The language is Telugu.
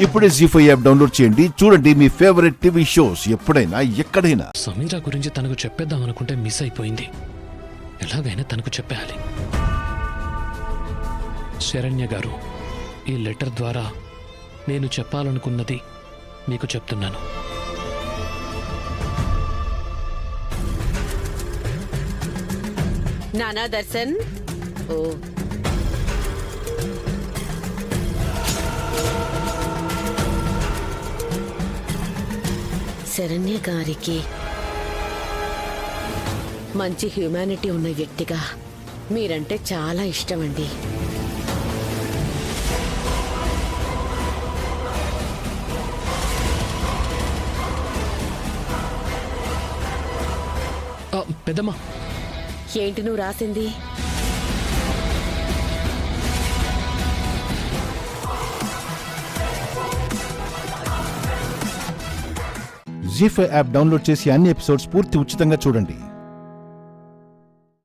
ఇప్పుడే జీ5 యాప్ డౌన్లోడ్ చేయండి. చూడండి మీ ఫేవరెట్ టీవీ షోస్ ఎప్పుడైనా ఎక్కడైనా. సమీరా గురించి తనకు చెప్పేద్దాం అనుకుంటే మిస్ అయిపోయింది. ఎలాగైనా తనకు చెప్పేయాలి. శరణ్య గారు, ఈ లెటర్ ద్వారా నేను చెప్పాలనుకున్నది మీకు చెప్తున్నాను. నానా దర్శన్, ఓ శరణ్య గారికి మంచి హ్యూమానిటీ ఉన్న వ్యక్తిగా మీరంటే చాలా ఇష్టమండి. పెద్దమ్మా, ఏంటి నువ్వు రాసింది? జీ5 యాప్ డౌన్లోడ్ చేసి అన్ని ఎపిసోడ్స్ పూర్తి ఉచితంగా చూడండి.